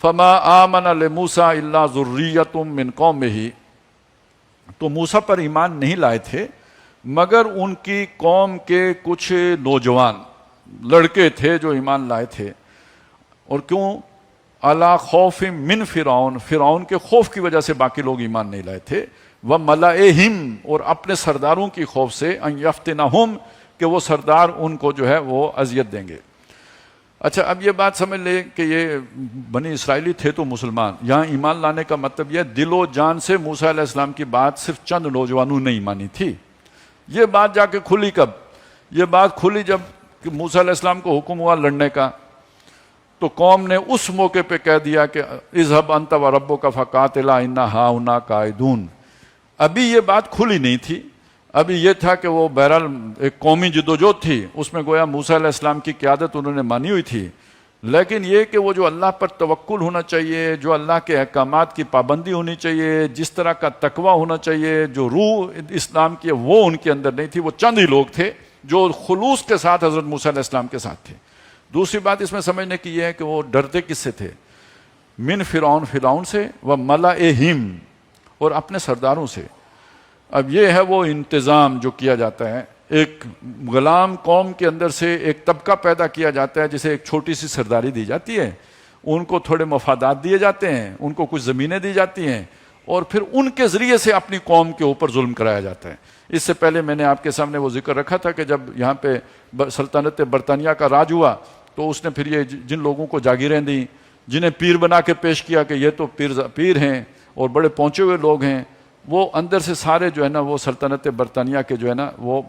فما آمن لموسیٰ الا ذریۃ من قومہ، تو موسیٰ پر ایمان نہیں لائے تھے مگر ان کی قوم کے کچھ نوجوان لڑکے تھے جو ایمان لائے تھے. اور کیوں؟ علی خوف من فرعون، فرعون کے خوف کی وجہ سے باقی لوگ ایمان نہیں لائے تھے. وملئہم، اور اپنے سرداروں کی خوف سے، ان یفتنہم، کہ وہ سردار ان کو جو ہے وہ اذیت دیں گے. اچھا، اب یہ بات سمجھ لیں کہ یہ بنی اسرائیلی تھے تو مسلمان. یہاں ایمان لانے کا مطلب یہ دل و جان سے موسیٰ علیہ السلام کی بات صرف چند نوجوانوں نے مانی تھی. یہ بات جا کے کھلی کب؟ یہ بات کھلی جب کہ موسیٰ علیہ السلام کو حکم ہوا لڑنے کا، تو قوم نے اس موقع پہ کہہ دیا کہ اذهب انت وربک فقاتلا انا ہاہنا قاعدون. ابھی یہ بات کھلی نہیں تھی، ابھی یہ تھا کہ وہ بہرحال ایک قومی جدوجہد تھی، اس میں گویا موسیٰ علیہ السلام کی قیادت انہوں نے مانی ہوئی تھی. لیکن یہ کہ وہ جو اللہ پر توکل ہونا چاہیے، جو اللہ کے احکامات کی پابندی ہونی چاہیے، جس طرح کا تقوی ہونا چاہیے، جو روح اسلام کی وہ ان کے اندر نہیں تھی. وہ چند ہی لوگ تھے جو خلوص کے ساتھ حضرت موسیٰ علیہ السلام کے ساتھ تھے. دوسری بات اس میں سمجھنے کی یہ ہے کہ وہ ڈرتے کس سے تھے؟ من فرعون، فرعون سے، و ملئہم، اور اپنے سرداروں سے. اب یہ ہے وہ انتظام جو کیا جاتا ہے. ایک غلام قوم کے اندر سے ایک طبقہ پیدا کیا جاتا ہے جسے ایک چھوٹی سی سرداری دی جاتی ہے، ان کو تھوڑے مفادات دیے جاتے ہیں، ان کو کچھ زمینیں دی جاتی ہیں، اور پھر ان کے ذریعے سے اپنی قوم کے اوپر ظلم کرایا جاتا ہے. اس سے پہلے میں نے آپ کے سامنے وہ ذکر رکھا تھا کہ جب یہاں پہ سلطنت برطانیہ کا راج ہوا تو اس نے پھر یہ جن لوگوں کو جاگیریں دیں، جنہیں پیر بنا کے پیش کیا کہ یہ تو پیر ہیں اور بڑے پہنچے ہوئے لوگ ہیں، وہ اندر سے سارے جو ہے نا وہ سلطنت برطانیہ کے جو ہے نا وہ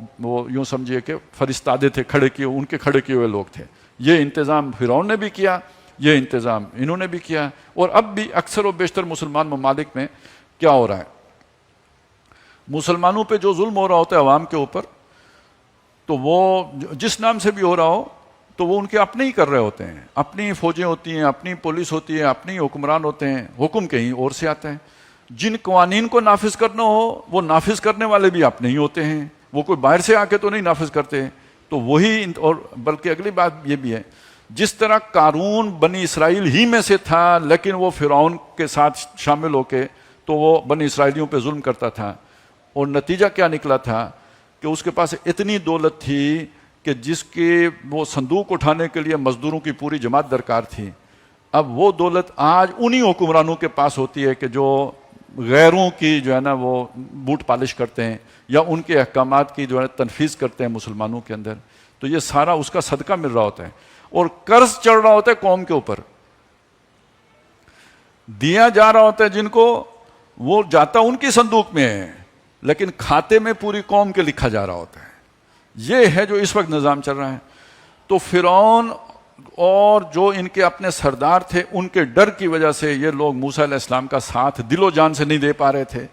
یوں سمجھیے کہ فرستادے تھے، کھڑے کیے، ان کے کھڑے کیے ہوئے لوگ تھے. یہ انتظام فرعون نے بھی کیا، یہ انتظام انہوں نے بھی کیا. اور اب بھی اکثر و بیشتر مسلمان ممالک میں کیا ہو رہا ہے؟ مسلمانوں پہ جو ظلم ہو رہا ہوتا ہے عوام کے اوپر، تو وہ جس نام سے بھی ہو رہا ہو تو وہ ان کے اپنے ہی کر رہے ہوتے ہیں. اپنی فوجیں ہوتی ہیں، اپنی پولیس ہوتی ہے، اپنی حکمران ہوتے ہیں، حکم کہیں اور سے آتا ہے. جن قوانین کو نافذ کرنا ہو وہ نافذ کرنے والے بھی اپنے ہی ہوتے ہیں، وہ کوئی باہر سے آ کے تو نہیں نافذ کرتے. تو وہی، اور بلکہ اگلی بات یہ بھی ہے، جس طرح قارون بنی اسرائیل ہی میں سے تھا لیکن وہ فرعون کے ساتھ شامل ہو کے تو وہ بنی اسرائیلیوں پہ ظلم کرتا تھا، اور نتیجہ کیا نکلا تھا کہ اس کے پاس اتنی دولت تھی کہ جس کے وہ صندوق اٹھانے کے لیے مزدوروں کی پوری جماعت درکار تھی. اب وہ دولت آج انہی حکمرانوں کے پاس ہوتی ہے کہ جو غیروں کی جو ہے نا وہ بوٹ پالش کرتے ہیں یا ان کے احکامات کی جو ہے تنفیذ کرتے ہیں مسلمانوں کے اندر. تو یہ سارا اس کا صدقہ مل رہا ہوتا ہے، اور قرض چڑھ رہا ہوتا ہے قوم کے اوپر، دیا جا رہا ہوتا ہے جن کو، وہ جاتا ان کی صندوق میں ہے لیکن کھاتے میں پوری قوم کے لکھا جا رہا ہوتا ہے. یہ ہے جو اس وقت نظام چل رہا ہے. تو فرعون اور جو ان کے اپنے سردار تھے ان کے ڈر کی وجہ سے یہ لوگ موسیٰ علیہ السلام کا ساتھ دل و جان سے نہیں دے پا رہے تھے.